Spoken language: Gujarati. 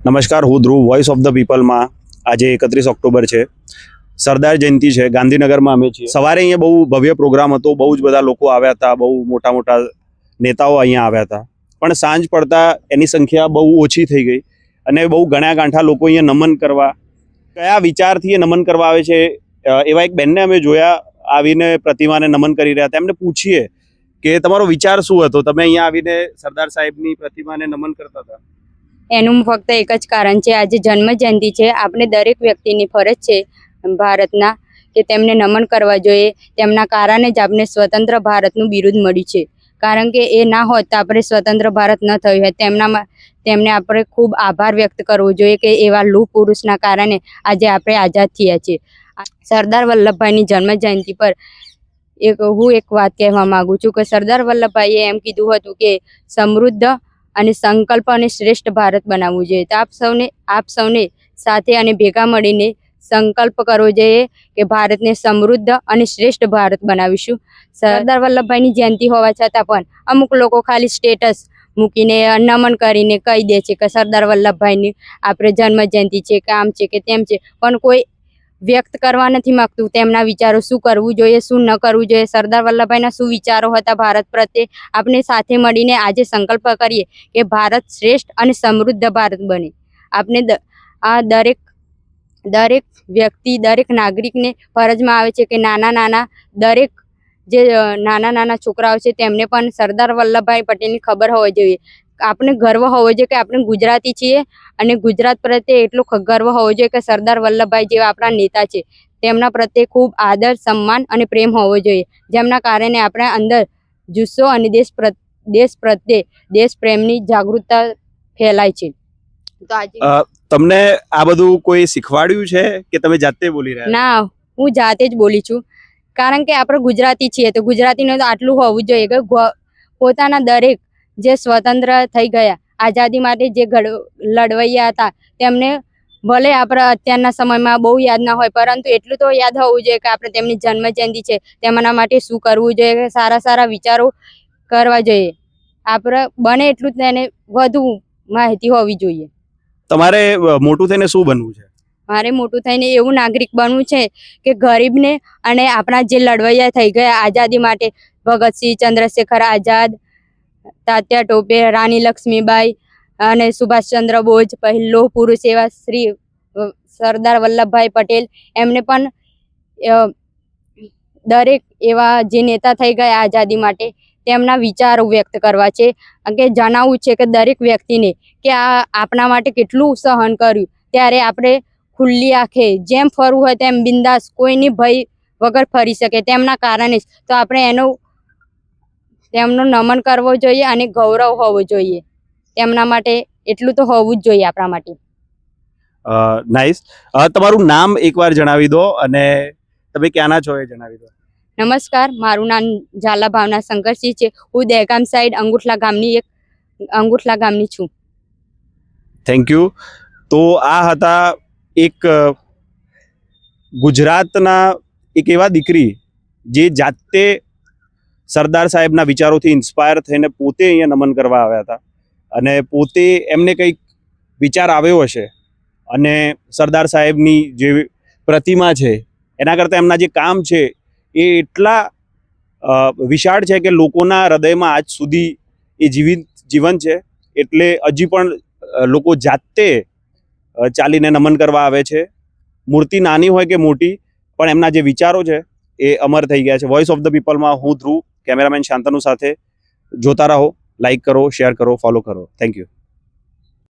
નમસ્કાર, હું ધ્રુવ, વોઇસ ઓફ ધ પીપલમાં આજે 31 ઓક્ટોબર છે, સરદાર જયંતિ છે. ગાંધીનગરમાં અમે છીએ. સવારે અહીંયા બહુ ભવ્ય પ્રોગ્રામ હતો, બહુ જ બધા લોકો આવ્યા હતા, બહુ મોટા મોટા નેતાઓ અહીંયા આવ્યા હતા. પણ સાંજ પડતા એની સંખ્યા બહુ ઓછી થઈ ગઈ અને બહુ ગણ્યા ગાંઠા લોકો અહીંયા નમન કરવા, કયા વિચારથી એ નમન કરવા આવે છે એવા એક બેનને અમે જોયા આવીને પ્રતિમાને નમન કરી રહ્યા હતા. એમને પૂછીએ કે તમારો વિચાર શું હતો, તમે અહીંયા આવીને સરદાર સાહેબની પ્રતિમાને નમન કરતા હતા? એનું ફક્ત એક જ કારણ છે, આજે જન્મ જયંતિ છે. આપણે દરેક વ્યક્તિની ફરજ છે ભારતના કે તેમને નમન કરવા જોઈએ. તેમના કારણે જ આપણે સ્વતંત્ર ભારતનું બિરુદ મળ્યું છે. કારણ કે એ ના હોત તો આપણે સ્વતંત્ર ભારત ન થયું હોય. તેમને આપણે ખૂબ આભાર વ્યક્ત કરવો જોઈએ કે એવા લોહ પુરુષના કારણે આજે આપણે આઝાદ થયા છીએ. સરદાર વલ્લભભાઈની જન્મ જયંતિ પર હું એક વાત કહેવા માગું છું કે સરદાર વલ્લભભાઈએ એમ કીધું હતું કે સમૃદ્ધ અને સંકલ્પ અને શ્રેષ્ઠ ભારત બનાવવું જોઈએ. તો આપ સૌને સાથે અને ભેગા મળીને સંકલ્પ કરવો જોઈએ કે ભારતને સમૃદ્ધ અને શ્રેષ્ઠ ભારત બનાવીશું. સરદાર વલ્લભભાઈની જયંતિ હોવા છતાં પણ અમુક લોકો ખાલી સ્ટેટસ મૂકીને નમન કરીને કહી દે છે કે સરદાર વલ્લભભાઈની આપણે જન્મ જયંતિ છે કે આમ છે કે તેમ છે, પણ કોઈ વ્યક્ત કરવા નથી માંગતું તેમના વિચારો, શું કરવું જોઈએ શું ન કરવું જોઈએ. સરદાર વલ્લભભાઈના શું વિચારો હતા ભારત પ્રત્યે. આપણે સાથે મળીને આજે સંકલ્પ કરીએ કે ભારત શ્રેષ્ઠ અને સમૃદ્ધ ભારત બને. આપણે આ દરેક વ્યક્તિ, દરેક નાગરિકને ફરજમાં આવે છે કે નાના નાના છોકરાઓ છે તેમને પણ સરદાર વલ્લભભાઈ પટેલની ખબર હોવી જોઈએ. આપણે ગર્વ હોવો જોઈએ કે આપણે ગુજરાતી છીએ અને ગુજરાત પ્રત્યે એટલો ગર્વ હોવો જોઈએ કે સરદાર વલ્લભભાઈ જેવા આપણા નેતા છે તેમના પ્રત્યે ખૂબ આદર, સન્માન અને પ્રેમ હોવો જોઈએ, જેમના કારણે આપણા અંદર જુસ્સો અને દેશ પ્રત્યે દેશ પ્રેમની જાગૃતતા ફેલાય છે. તો આજે તમને આ બધું કોઈ શીખવાડ્યું છે કે તમે જાતે બોલી રહ્યા? ના, હું જાતે જ બોલી છું. કારણ કે આપણે ગુજરાતી છીએ તો ગુજરાતીનું તો આટલું હોવું જોઈએ કે પોતાના દરેક જે સ્વતંત્ર થઈ ગયા, આઝાદી માટે જે લડવૈયા હતા તેમને ભલે આપણે અત્યારના સમયમાં બહુ યાદ ના હોય, પરંતુ એટલું તો યાદ હોવું જોઈએ કે આપણે તેમની જન્મ જયંતિ છે તેમના માટે શું કરવું જોઈએ, સારા વિચારો કરવા જોઈએ. આપણે બને એટલું તેને વધુ માહિતી હોવી જોઈએ. તમારે મોટું થઈને શું બનવું છે? મારે મોટું થઈને એવું નાગરિક બનવું છે કે ગરીબને અને આપણા જે લડવૈયા થઈ ગયા આઝાદી માટે, ભગતસિંહ, ચંદ્રશેખર આઝાદ, તાત્યા ટોપે, રાણી લક્ષ્મીબાઈ અને સુભાષચંદ્ર બોઝ, પહેલો પુરુષ એવા શ્રી સરદાર વલ્લભભાઈ પટેલ, એમને પણ દરેક એવા જે નેતા થઈ ગયા આઝાદી માટે તેમના વિચારો વ્યક્ત કરવા છે. કે જણાવવું છે કે દરેક વ્યક્તિને કે આ આપણા માટે કેટલું સહન કર્યું, ત્યારે આપણે ખુલ્લી આંખે જેમ ફરવું હોય તેમ બિંદાસ, કોઈની ભય વગર ફરી શકે. તેમના કારણે જ તો આપણે તેમનો નમન કરવો જોઈએ અને ગૌરવ હોવો જોઈએ. તેમના માટે એટલું તો હોવું જ જોઈએ આપણા માટે. નાઇસ. તમારું નામ એકવાર જણાવી દો અને તમે ક્યાંના છો એ જણાવી દો. નમસ્કાર, મારું નામ ઝાલા ભાવના શંકરસિંહ છે. હું દહેગામ સાઈડ અંગુઠલા ગામની છું. Thank you. તો આ હતા એક ગુજરાતના એક એવા દીકરી જે જાતે સરદાર સાહેબના વિચારોથી ઇન્સ્પાયર થઈને પોતે અહીંયા નમન કરવા આવ્યા હતા અને પોતે એમને કંઈક વિચાર આવ્યો હશે અને સરદાર સાહેબની જે પ્રતિમા છે એના કરતાં એમના જે કામ છે એ એટલા વિશાળ છે કે લોકોના હૃદયમાં આજ સુધી એ જીવન છે. એટલે હજી પણ લોકો જાતે ચાલીને નમન કરવા આવે છે. મૂર્તિ નાની હોય કે મોટી, પણ એમના જે વિચારો છે એ અમર થઈ ગયા છે. વોઇસ ઓફ ધ પીપલમાં હું ધ્રુવ, કેમેરામેન શાંતનુ સાથે. જોતા રહો, લાઈક કરો, શેર કરો, ફોલો કરો. Thank you.